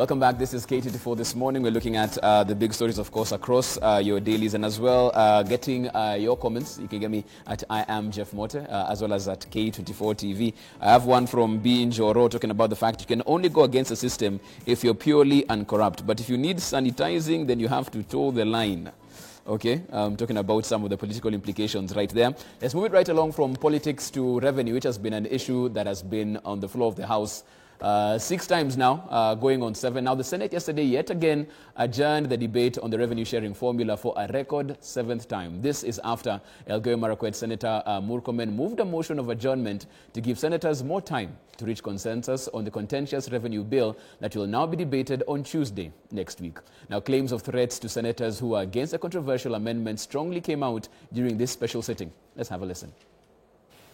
Welcome back. This is K24 This Morning. We're looking at the big stories, of course, across your dailies, and as well getting your comments. You can get me at I am Jeff Mote, as well as at K24 TV. I have one from B. Njoro talking about the fact you can only go against the system if you're purely uncorrupt. But if you need sanitizing, then you have to toe the line. Okay, talking about some of the political implications right there. Let's move it right along from politics to revenue, which has been an issue that has been on the floor of the House 6 times now, going on 7. Now, the Senate yesterday yet again adjourned the debate on the revenue sharing formula for a record 7th time. This is after Elgeyo Marakwet Senator Murkomen moved a motion of adjournment to give senators more time to reach consensus on the contentious revenue bill that will now be debated on Tuesday next week. Now, claims of threats to senators who are against the controversial amendment strongly came out during this special sitting. Let's have a listen.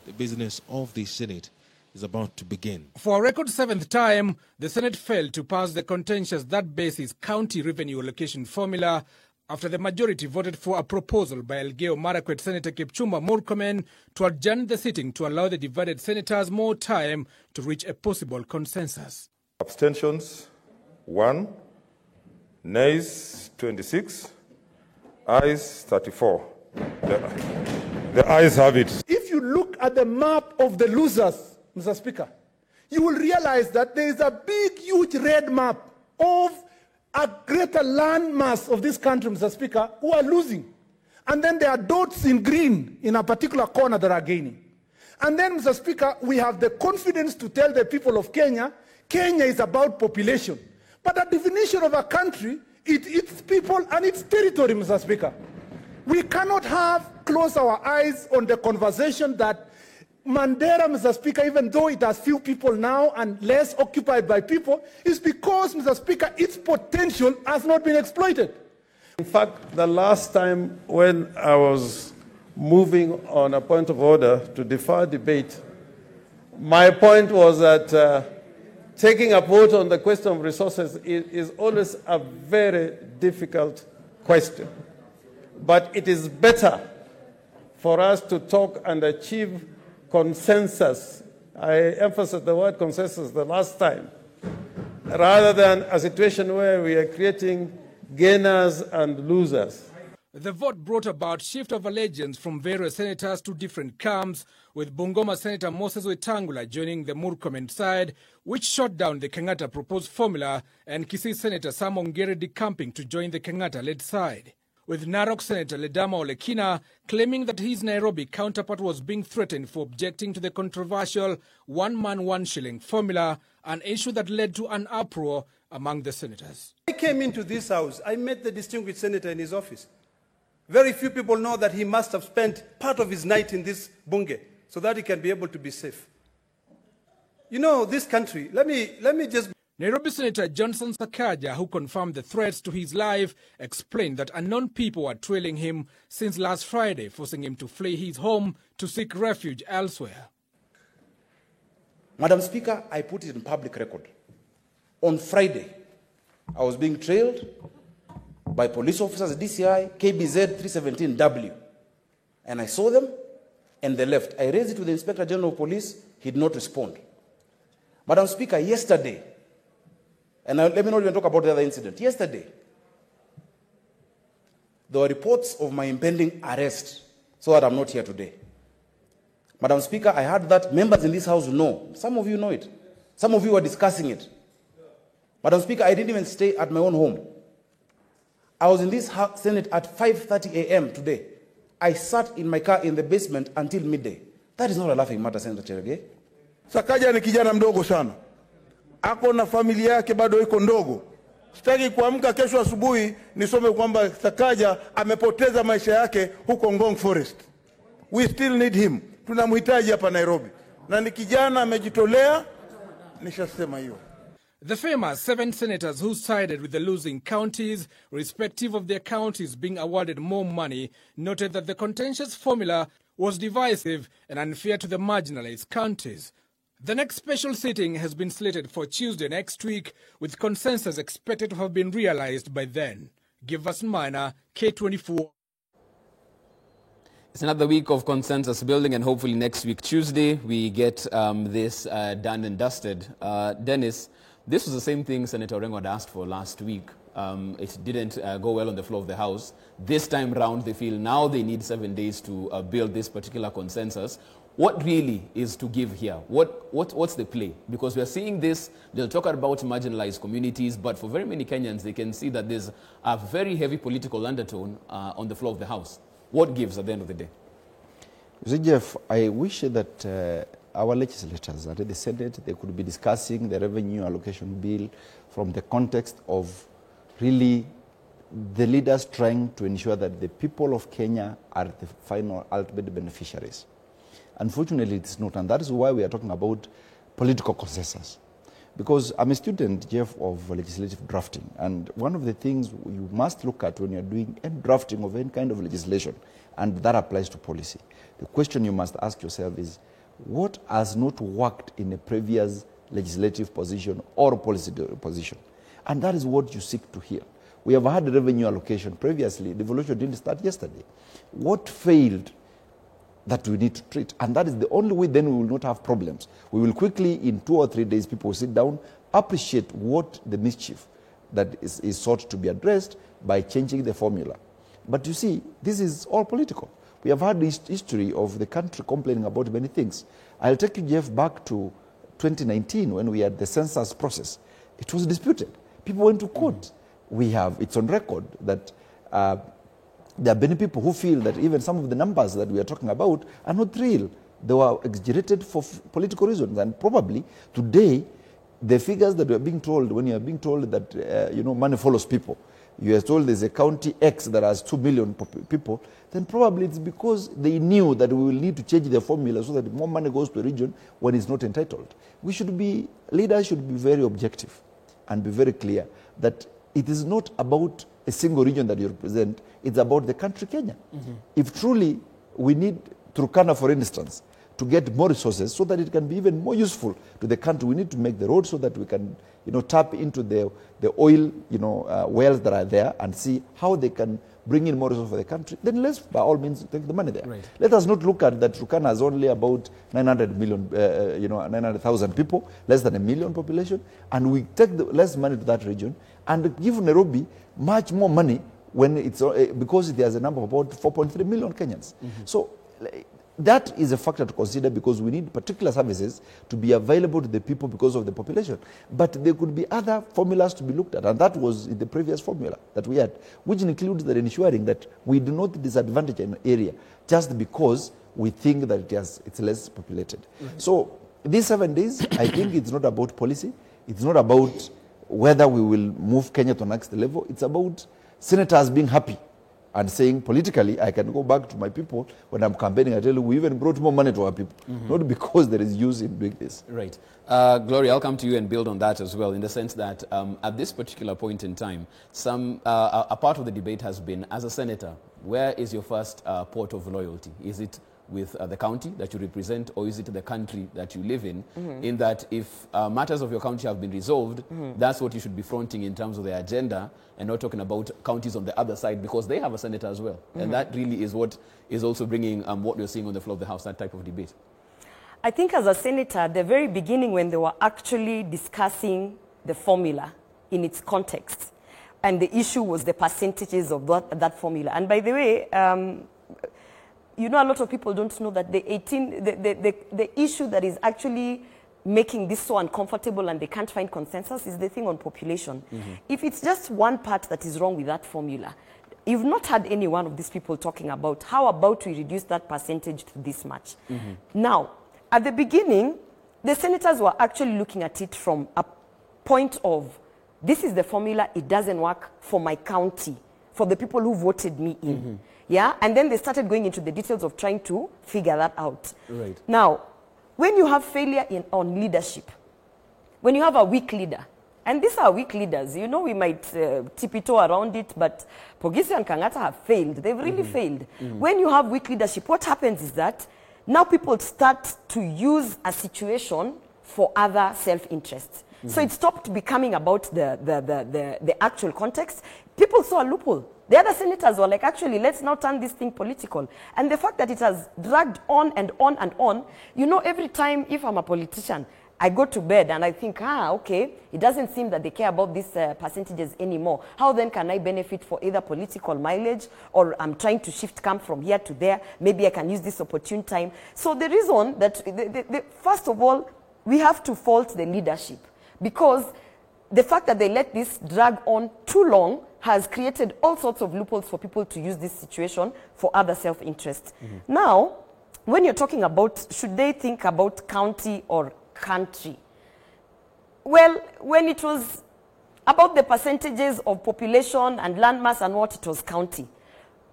The business of the Senate is about to begin. For a record 7th time, the Senate failed to pass the contentious that basis county revenue allocation formula after the majority voted for a proposal by Elgeyo Marakwet Senator Kipchumba Murkomen to adjourn the sitting to allow the divided senators more time to reach a possible consensus. Abstentions 1, nays 26, ayes 34. The ayes have it. If you look at the map of the losers, Mr. Speaker, you will realize that there is a big, huge red map of a greater landmass of this country, Mr. Speaker, who are losing. And then there are dots in green in a particular corner that are gaining. And then, Mr. Speaker, we have the confidence to tell the people of Kenya, Kenya is about population. But the definition of a country, its people and its territory, Mr. Speaker. We cannot close our eyes on the conversation that Mandera, Mr. Speaker, even though it has few people now and less occupied by people, is because, Mr. Speaker, its potential has not been exploited. In fact, the last time when I was moving on a point of order to defer debate, my point was that taking a vote on the question of resources is always a very difficult question. But it is better for us to talk and achieve consensus. I emphasized the word consensus the last time, rather than a situation where we are creating gainers and losers. The vote brought about shift of allegiance from various senators to different camps, with Bungoma Senator Moses Wetangula joining the Murkomen side, which shot down the Kenyatta proposed formula, and Kisii Senator Sam Ongere decamping to join the Kenyatta-led side, with Narok Senator Ledama Olekina claiming that his Nairobi counterpart was being threatened for objecting to the controversial one-man, one-shilling formula, an issue that led to an uproar among the senators. I came into this house, I met the distinguished senator in his office. Very few people know that he must have spent part of his night in this bunge so that he can be able to be safe. You know, this country, let me just... Nairobi Senator Johnson Sakaja, who confirmed the threats to his life, explained that unknown people were trailing him since last Friday, forcing him to flee his home to seek refuge elsewhere. Madam Speaker, I put it in public record. On Friday, I was being trailed by police officers, DCI, KBZ 317W. And I saw them, and they left. I raised it with the Inspector General of Police. He did not respond. Madam Speaker, yesterday, and let me not even talk about the other incident. Yesterday, there were reports of my impending arrest, so that I'm not here today. Madam Speaker, I heard that members in this House know. Some of you know it. Some of you are discussing it. Madam Speaker, I didn't even stay at my own home. I was in this Senate at 5:30 a.m. today. I sat in my car in the basement until midday. That is not a laughing matter, Senator Cherege. Sakaja ni kijana mdogo sana. Ako na familia yake bado iko ndogo. Sitaki kuamka kesho asubuhi nisome kwamba Sakaja amepoteza maisha yake huko Ngong Forest. We still need him. Tunamhitaji hapa Nairobi. Na ni kijana amejitolea, nishasema hiyo. The famous 7 senators who sided with the losing counties, respective of their counties being awarded more money, noted that the contentious formula was divisive and unfair to the marginalized counties. The next special sitting has been slated for Tuesday next week, with consensus expected to have been realized by then. Givers Minor, K24. It's another week of consensus building, and hopefully next week, Tuesday, we get this done and dusted. Dennis, This was the same thing Senator Orengo had asked for last week. It didn't go well on the floor of the House. This time round, they feel now they need 7 days to build this particular consensus. What really is to give here? What's the play? Because we are seeing this, they'll talk about marginalized communities, but for very many Kenyans, they can see that there's a very heavy political undertone on the floor of the House. What gives at the end of the day? You see, Jeff, I wish that our legislators at the Senate, they could be discussing the revenue allocation bill from the context of really the leaders trying to ensure that the people of Kenya are the final ultimate beneficiaries. Unfortunately, it's not, and that is why we are talking about political consensus. Because I'm a student, Jeff, of legislative drafting, and one of the things you must look at when you're doing any drafting of any kind of legislation, and that applies to policy, the question you must ask yourself is, what has not worked in a previous legislative position or policy position? And that is what you seek to hear. We have had revenue allocation previously. The evolution didn't start yesterday. What failed that we need to treat? And that is the only way then we will not have problems. We will quickly, in 2 or 3 days, people will sit down, appreciate what the mischief that is sought to be addressed by changing the formula. But you see, this is all political. We have had this history of the country complaining about many things. I'll take you, Jeff, back to 2019 when we had the census process. It was disputed. People went to court. It's on record that there are many people who feel that even some of the numbers that we are talking about are not real. They were exaggerated for political reasons. And probably today, the figures that we are being told, when you are being told that money follows people, you are told there's a county X that has 2 million people, then probably it's because they knew that we will need to change the formula so that more money goes to a region when it's not entitled. Leaders should be very objective and be very clear that it is not about a single region that you represent, it's about the country Kenya. Mm-hmm. If truly we need Turkana, for instance, to get more resources so that it can be even more useful to the country, we need to make the road so that we can tap into the oil wells that are there and see how they can bring in more resources for the country. Then let's by all means take the money there. Right. Let us not look at that Turkana has only about 900,000 people, less than 1 million population, and we take less money to that region and give Nairobi much more money when it's because there's a number of about 4.3 million Kenyans. Mm-hmm. So that is a factor to consider because we need particular services to be available to the people because of the population. But there could be other formulas to be looked at, and that was in the previous formula that we had, which includes that ensuring that we do not disadvantage an area just because we think that it's less populated. Mm-hmm. So these 7 days, I think it's not about policy. It's not about whether we will move Kenya to the next level. It's about senators being happy and saying politically, I can go back to my people when I'm campaigning. I tell you, we even brought more money to our people, mm-hmm. not because there is use in doing this. Right. Gloria, I'll come to you and build on that as well, in the sense that at this particular point in time, a part of the debate has been, as a senator, where is your first port of loyalty? Is it with the county that you represent, or is it the country that you live in? Mm-hmm. In that if matters of your county have been resolved, mm-hmm. that's what you should be fronting in terms of the agenda, and not talking about counties on the other side, because they have a senator as well. Mm-hmm. And that really is what is also bringing what we're seeing on the floor of the House, that type of debate. I think as a senator, at the very beginning when they were actually discussing the formula in its context, and the issue was the percentages of that formula. And by the way, a lot of people don't know that the issue that is actually making this so uncomfortable and they can't find consensus is the thing on population. Mm-hmm. If it's just one part that is wrong with that formula, you've not had any one of these people talking about how about we reduce that percentage to this much. Mm-hmm. Now, at the beginning, the senators were actually looking at it from a point of, this is the formula, it doesn't work for my county, for the people who voted me in. Mm-hmm. Yeah, and then they started going into the details of trying to figure that out. Right. Now, when you have failure on leadership, when you have a weak leader, and these are weak leaders, we might tiptoe around it, but Pogisi and Kangata have failed. They've really mm-hmm. failed. Mm-hmm. When you have weak leadership, what happens is that now people start to use a situation for other self-interests. Mm-hmm. So it stopped becoming about the actual context. People saw a loophole. The other senators were like, actually, let's now turn this thing political. And the fact that it has dragged on and on and on, every time, if I'm a politician, I go to bed and I think, okay, it doesn't seem that they care about these percentages anymore. How then can I benefit for either political mileage, or I'm trying to shift camp from here to there? Maybe I can use this opportune time. So the reason that, first of all, we have to fault the leadership, because the fact that they let this drag on too long has created all sorts of loopholes for people to use this situation for other self-interest. Now, when you're talking about, should they think about county or country? Well, when it was about the percentages of population and landmass and what, it was county.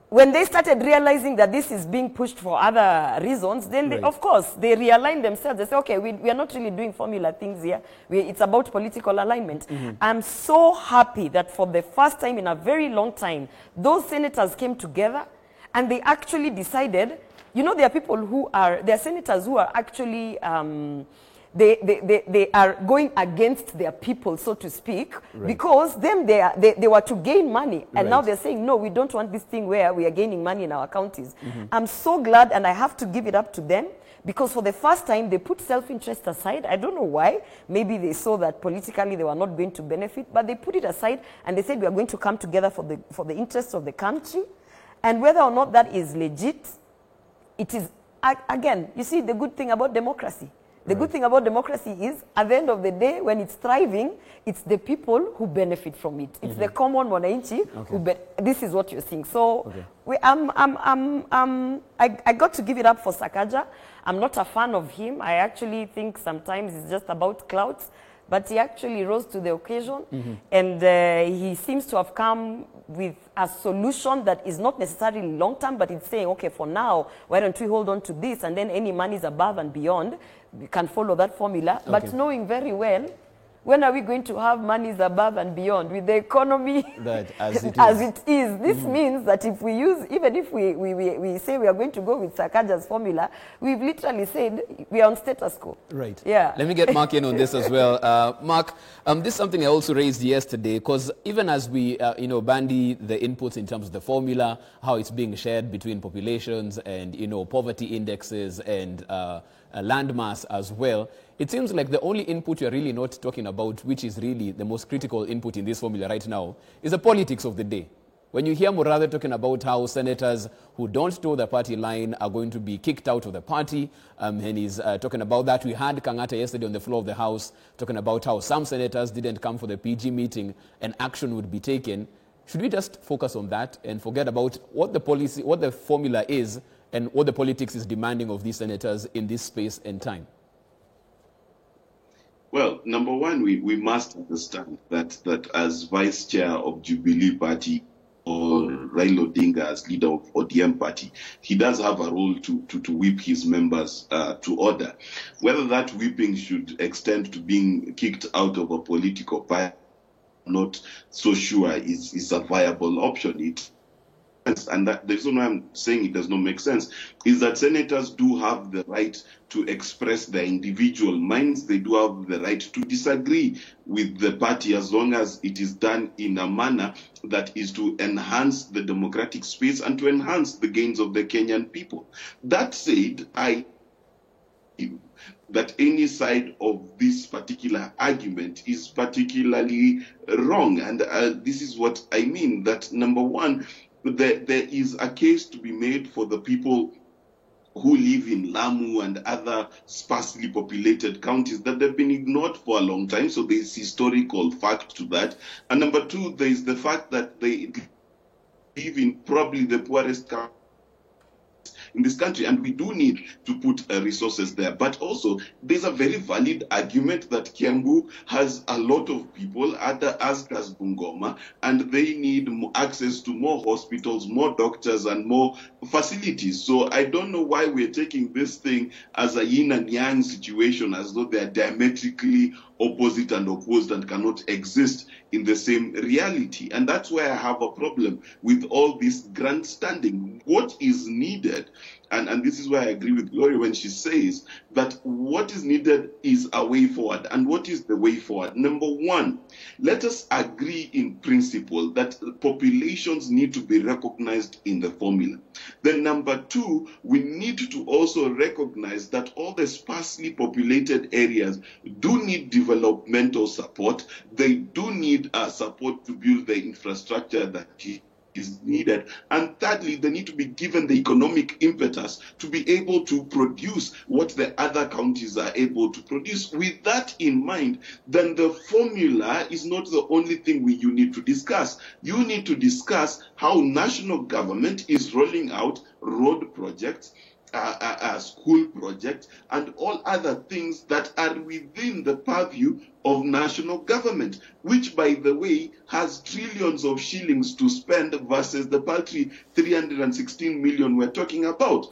When they started realizing that this is being pushed for other reasons, then they, of course, they realigned themselves. They say, okay, we are not really doing formula things here. It's about political alignment. I'm so happy that for the first time in a very long time, those senators came together and they actually decided, you know, there are people who are, there are senators who are actually, they are going against their people, so to speak, because them they were to gain money, and now they're saying, no, we don't want this thing where we are gaining money in our counties. I'm so glad, and I have to give it up to them, because for the first time they put self-interest aside. I don't know why. Maybe they saw that politically they were not going to benefit, but they put it aside and they said, we are going to come together for the interests of the country. And whether or not that is legit, it is, again, you see, the good thing about democracy. The good thing about democracy is, at the end of the day, when it's thriving, it's the people who benefit from it. It's the common mwananchi who this is what you're seeing. So I got to give it up for Sakaja. I'm not a fan of him. I actually think sometimes it's just about clout. But he actually rose to the occasion, and he seems to have come with a solution that is not necessarily long-term, but it's saying, okay, for now, why don't we hold on to this, and then any monies above and beyond, we can follow that formula, but knowing very well, when are we going to have monies above and beyond with the economy as it is? This means that if we use, even if we say we are going to go with Sakaja's formula, we've literally said we are on status quo. Right. Yeah. Let me get Mark in on this as well. Mark, this is something I also raised yesterday, because even as we, bandy the inputs in terms of the formula, how it's being shared between populations and, poverty indexes and landmass as well, it seems like the only input you're really not talking about, which is really the most critical input in this formula right now, is the politics of the day. When you hear Murathe talking about how senators who don't toe the party line are going to be kicked out of the party, and he's talking about that. We had Kangata yesterday on the floor of the House talking about how some senators didn't come for the PG meeting and action would be taken. Should we just focus on that and forget about what the policy, what the formula is, and what the politics is demanding of these senators in this space and time? Well, number one, we must understand that as vice chair of Jubilee Party, or Raila Odinga as leader of ODM Party, he does have a role to whip his members to order. Whether that whipping should extend to being kicked out of a political party, I'm not so sure is a viable option. And the reason why I'm saying it does not make sense is that senators do have the right to express their individual minds. They do have the right to disagree with the party, as long as it is done in a manner that is to enhance the democratic space and to enhance the gains of the Kenyan people. That said, I feel that any side of this particular argument is particularly wrong. And this is what I mean, that number one, there is a case to be made for the people who live in Lamu and other sparsely populated counties that have been ignored for a long time. So there is historical fact to that. And number two, there is the fact that they live in probably the poorest counties in this country, and we do need to put resources there. But also, there's a very valid argument that Kiambu has a lot of people, as does Bungoma, and they need access to more hospitals, more doctors, and more facilities. So I don't know why we're taking this thing as a yin and yang situation, as though they're diametrically opposite and opposed and cannot exist in the same reality. And that's where I have a problem with all this grandstanding. What is needed, and this is why I agree with Gloria when she says that what is needed is a way forward. And what is the way forward? Number one, let us agree in principle that populations need to be recognized in the formula. Then number two, we need to also recognize that all the sparsely populated areas do need developmental support. They do need support to build the infrastructure that is needed. And thirdly, they need to be given the economic impetus to be able to produce what the other counties are able to produce. With that in mind, then the formula is not the only thing you need to discuss. You need to discuss how national government is rolling out road projects, school projects, and all other things that are within the purview of national government, which, by the way, has trillions of shillings to spend versus the paltry 316 million we're talking about.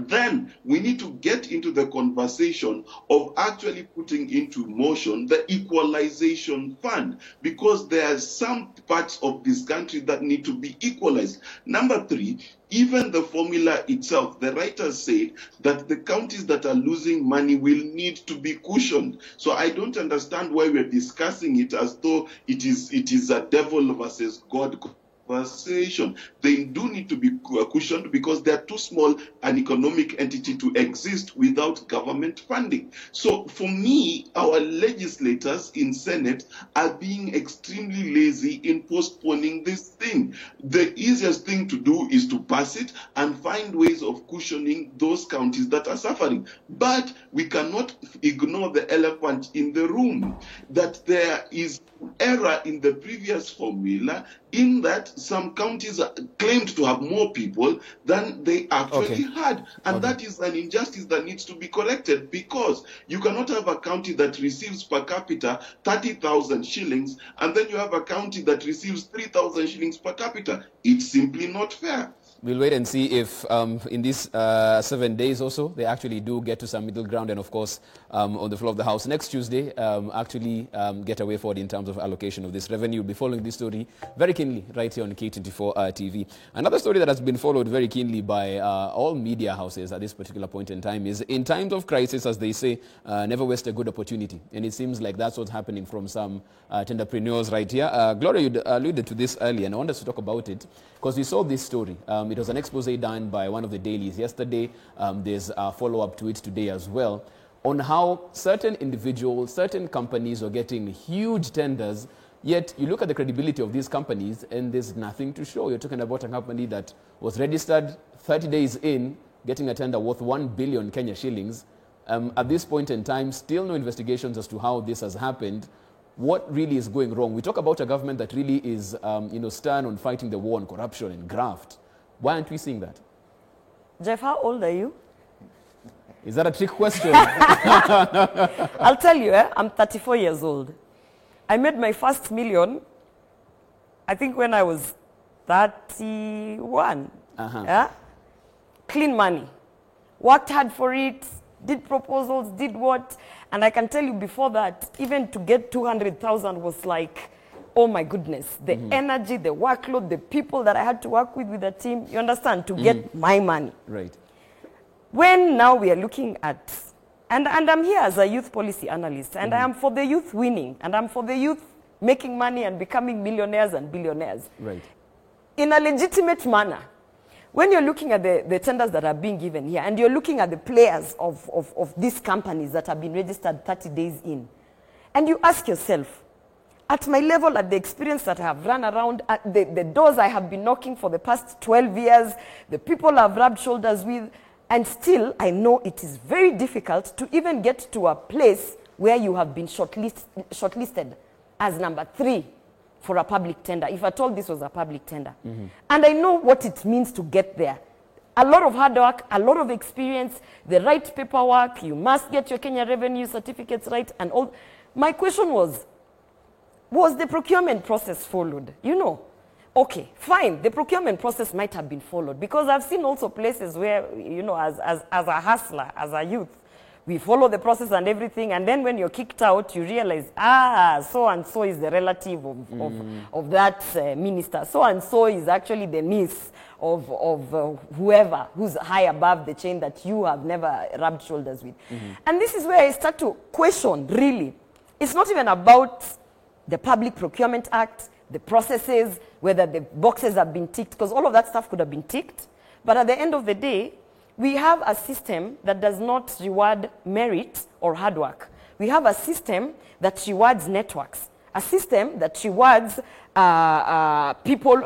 Then we need to get into the conversation of actually putting into motion the equalization fund, because there are some parts of this country that need to be equalized. Number three, even the formula itself, the writers said that the counties that are losing money will need to be cushioned. So I don't understand why we're discussing it as though it is a devil versus God conversation. They do need to be cushioned because they are too small an economic entity to exist without government funding. So for me, our legislators in Senate are being extremely lazy in postponing this thing. The easiest thing to do is to pass it and find ways of cushioning those counties that are suffering. But we cannot ignore the elephant in the room, that there is error in the previous formula, in that some counties claimed to have more people than they actually had. And that is an injustice that needs to be corrected, because you cannot have a county that receives per capita 30,000 shillings and then you have a county that receives 3,000 shillings per capita. It's simply not fair. We'll wait and see if in these 7 days or so, they actually do get to some middle ground, and of course, on the floor of the House next Tuesday, actually get a way forward in terms of allocation of this revenue. We'll be following this story very keenly right here on K24 TV. Another story that has been followed very keenly by all media houses at this particular point in time is, in times of crisis, as they say, never waste a good opportunity. And it seems like that's what's happening from some entrepreneurs right here. Gloria, you alluded to this earlier, and I want us to talk about it because we saw this story. It was an expose done by one of the dailies yesterday. There's a follow-up to it today as well, on how certain individuals, certain companies are getting huge tenders, yet you look at the credibility of these companies and there's nothing to show. You're talking about a company that was registered 30 days in, getting a tender worth 1 billion Kenya shillings. At this point in time, still no investigations as to how this has happened. What really is going wrong? We talk about a government that really is stern on fighting the war on corruption and graft. Why aren't we seeing that? Jeff, how old are you? Is that a trick question? I'll tell you, I'm 34 years old. I made my first million, I think, when I was 31. Clean money. Worked hard for it, did proposals, did what. And I can tell you before that, even to get 200,000 was like, oh my goodness, the energy, the workload, the people that I had to work with the team, you understand, to get my money. Right. When now we are looking at, and I'm here as a youth policy analyst, and I am for the youth winning, and I'm for the youth making money and becoming millionaires and billionaires. Right. In a legitimate manner. When you're looking at the tenders that are being given here, and you're looking at the players of these companies that have been registered 30 days in, and you ask yourself, at my level, at the experience that I have run around, at the doors I have been knocking for the past 12 years, the people I've rubbed shoulders with, and still I know it is very difficult to even get to a place where you have been shortlisted as number 3 for a public tender, if at all this was a public tender. And I know what it means to get there. A lot of hard work, a lot of experience, the right paperwork, you must get your Kenya revenue certificates right, and all. My question was the procurement process followed? Okay, fine, the procurement process might have been followed, because I've seen also places where, as a hustler, as a youth, we follow the process and everything, and then when you're kicked out, you realize, so-and-so is the relative of that minister. So-and-so is actually the niece of whoever who's high above the chain that you have never rubbed shoulders with. And this is where I start to question, really. It's not even about the Public Procurement Act, the processes, whether the boxes have been ticked, because all of that stuff could have been ticked. But at the end of the day, we have a system that does not reward merit or hard work. We have a system that rewards networks, a system that rewards people,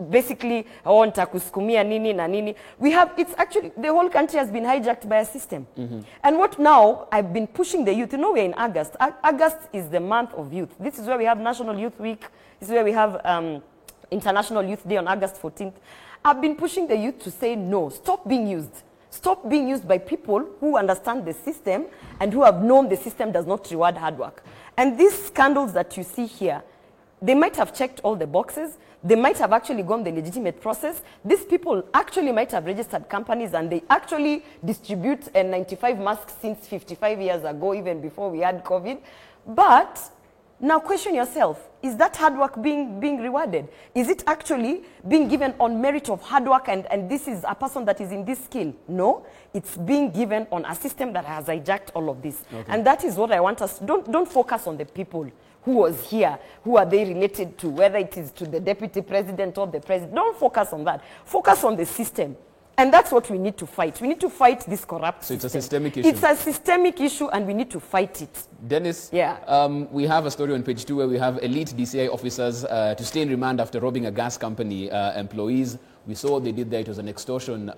basically, nitakuskumia nini na nini. It's actually, the whole country has been hijacked by a system. And what now, I've been pushing the youth. You know, we're in August. August is the month of youth. This is where we have National Youth Week. This is where we have International Youth Day on August 14th. I've been pushing the youth to say no, stop being used. Stop being used by people who understand the system and who have known the system does not reward hard work. And these scandals that you see here, they might have checked all the boxes. They might have actually gone the legitimate process. These people actually might have registered companies, and they actually distribute N95 masks since 55 years ago, even before we had COVID. But now question yourself, is that hard work being rewarded? Is it actually being given on merit of hard work and this is a person that is in this skill? No, it's being given on a system that has hijacked all of this. And that is what I want us, don't focus on the people who was here, who are they related to, whether it is to the deputy president or the president. Don't focus on that. Focus on the system. And that's what we need to fight. We need to fight this corrupt system. So it's a systemic issue. It's a systemic issue, and we need to fight it. Dennis, we have a story on page 2 where we have elite DCI officers to stay in remand after robbing a gas company employees. We saw what they did there. It was an extortion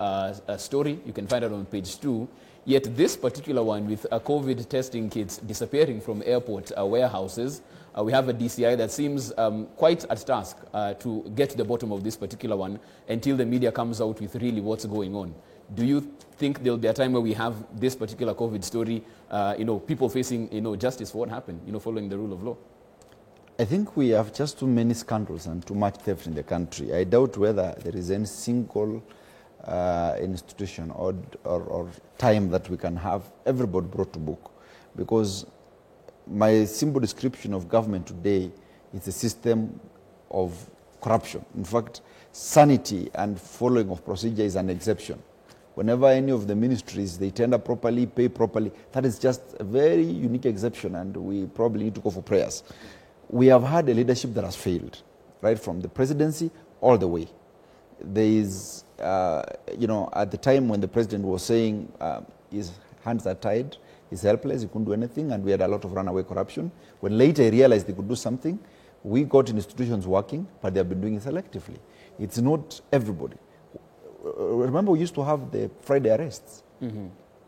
story. You can find it on page 2. Yet this particular one with COVID testing kits disappearing from airport warehouses, we have a DCI that seems quite at task to get to the bottom of this particular one until the media comes out with really what's going on. Do you think there'll be a time where we have this particular COVID story, people facing, justice for what happened, following the rule of law? I think we have just too many scandals and too much theft in the country. I doubt whether there is any single institution or time that we can have everybody brought to book, because my simple description of government today is a system of corruption. In fact, sanity and following of procedure is an exception. Whenever any of the ministries, they tender properly, pay properly, that is just a very unique exception, and we probably need to go for prayers. We have had a leadership that has failed, right from the presidency all the way. There is, at the time when the president was saying his hands are tied, he's helpless, he couldn't do anything, and we had a lot of runaway corruption. When later he realized they could do something, we got institutions working, but they have been doing it selectively. It's not everybody. Remember, we used to have the Friday arrests.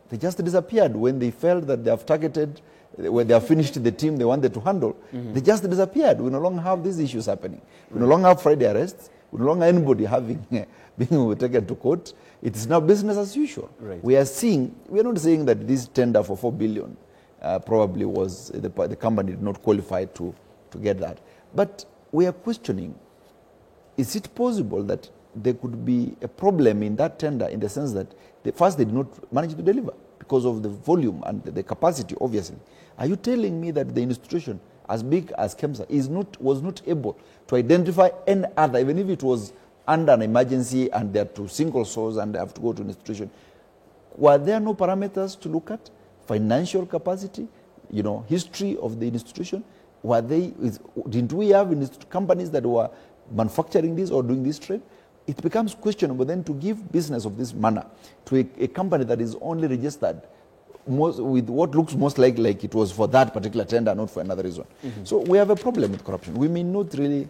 They just disappeared when they felt that they have targeted, when they have finished the team they wanted to handle. They just disappeared. We no longer have these issues happening. We no longer have Friday arrests. We no longer have anybody being taken to court. It is now business as usual. Right. We are not saying that this tender for 4 billion probably was, the company did not qualify to get that. But we are questioning, is it possible that there could be a problem in that tender in the sense that first they did not manage to deliver because of the volume and the capacity, obviously. Are you telling me that the institution as big as KEMSA was not able to identify any other, even if it was under an emergency and they are to single source and they have to go to an institution? Were there no parameters to look at? Financial capacity, history of the institution? Didn't we have companies that were manufacturing this or doing this trade? It becomes questionable then to give business of this manner to a company that is only registered with what looks most like it was for that particular tender, not for another reason. So we have a problem with corruption. We may not really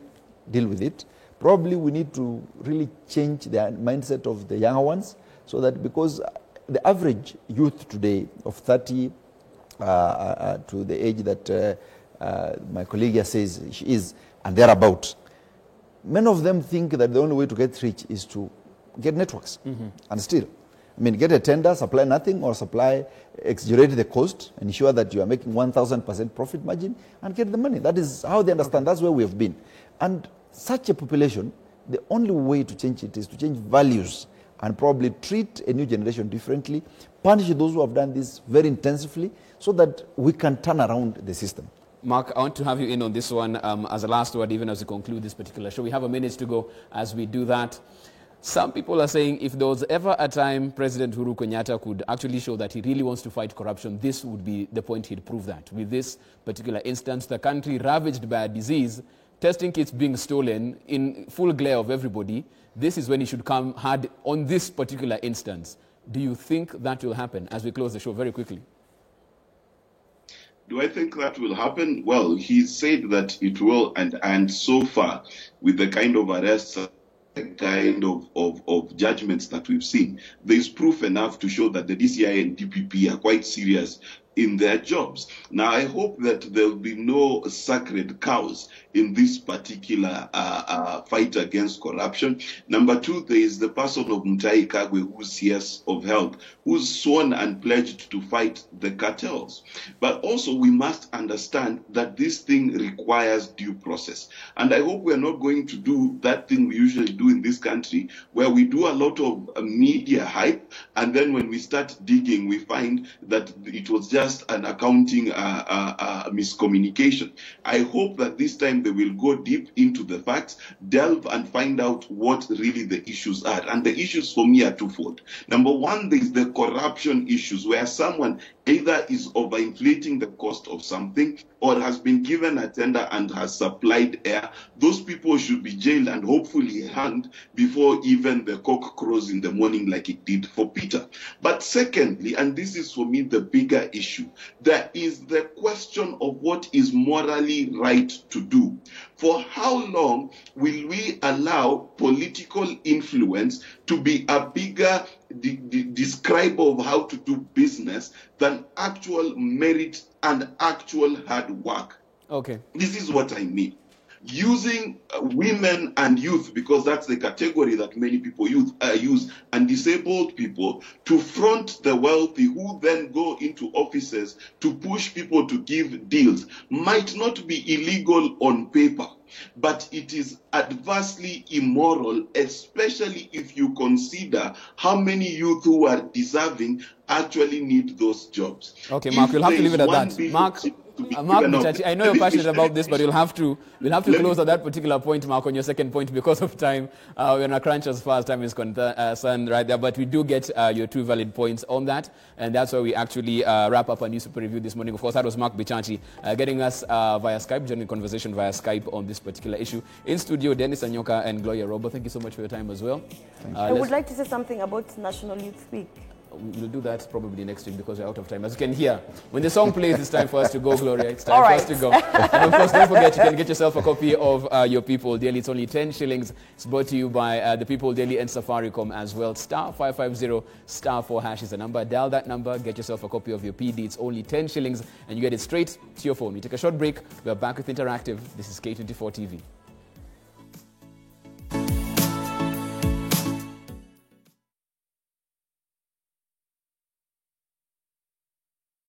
deal with it. Probably we need to really change the mindset of the younger ones, so that, because the average youth today of 30 to the age that my colleague here says she is, and thereabout, many of them think that the only way to get rich is to get networks and steal. Get a tender, supply nothing, or exaggerate the cost, ensure that you are making 1,000% profit margin, and get the money. That is how they understand. That's where we have been. And such a population, the only way to change it is to change values and probably treat a new generation differently, punish those who have done this very intensively so that we can turn around the system. Mark, I want to have you in on this one as a last word, even as we conclude this particular show. We have a minute to go as we do that. Some people are saying if there was ever a time President Uhuru Kenyatta could actually show that he really wants to fight corruption, this would be the point he'd prove that. With this particular instance, the country ravaged by a disease, testing kits being stolen in full glare of everybody, this is when he should come hard on this particular instance. Do you think that will happen as we close the show very quickly? Do I think that will happen? Well, he said that it will, and so far, with the kind of arrests, kind of judgments that we've seen, there's proof enough to show that the DCI and DPP are quite serious in their jobs. Now, I hope that there will be no sacred cows in this particular fight against corruption. Number two, there is the person of Mutahi Kagwe, who's CS of Health, who's sworn and pledged to fight the cartels. But also, we must understand that this thing requires due process. And I hope we're not going to do that thing we usually do in this country, where we do a lot of media hype, and then when we start digging, we find that it was just an accounting miscommunication. I hope that this time they will go deep into the facts, delve and find out what really the issues are. And the issues for me are twofold. Number one, there is the corruption issues, where someone either is overinflating the cost of something or has been given a tender and has supplied air. Those people should be jailed and hopefully hanged before even the cock crows in the morning like it did for Peter. But secondly, and this is for me the bigger issue, there is the question of what is morally right to do. For how long will we allow political influence to be a bigger describer of how to do business than actual merit and actual hard work? Okay. This is what I mean. Using women and youth, because that's the category that many people use, and disabled people to front the wealthy who then go into offices to push people to give deals, might not be illegal on paper, but it is adversely immoral, especially if you consider how many youth who are deserving actually need those jobs. Okay, Mark, you'll have to leave it at that. Mark, Bichachi, I know you're passionate about this, but we'll have to close at that particular point, Mark, on your second point because of time. We're in a crunch as far as time is concerned right there, but we do get your two valid points on that, and that's why we actually wrap up our newspaper review this morning. Of course, that was Mark Bichachi getting us via Skype, joining the conversation via Skype on this particular issue. In studio, Dennis Anyoka and Gloria Robo, thank you so much for your time as well. I would like to say something about National Youth Week. We'll do that probably next week because we're out of time. As you can hear, when the song plays, it's time for us to go, Gloria. It's time for us to go. And of course, don't forget, you can get yourself a copy of Your People Daily. It's only 10 shillings. It's brought to you by the People Daily and Safaricom as well. Star 550 star 4 hash is the number. Dial that number, get yourself a copy of Your PD. It's only 10 shillings and you get it straight to your phone. We take a short break. We're back with Interactive. This is K24 TV.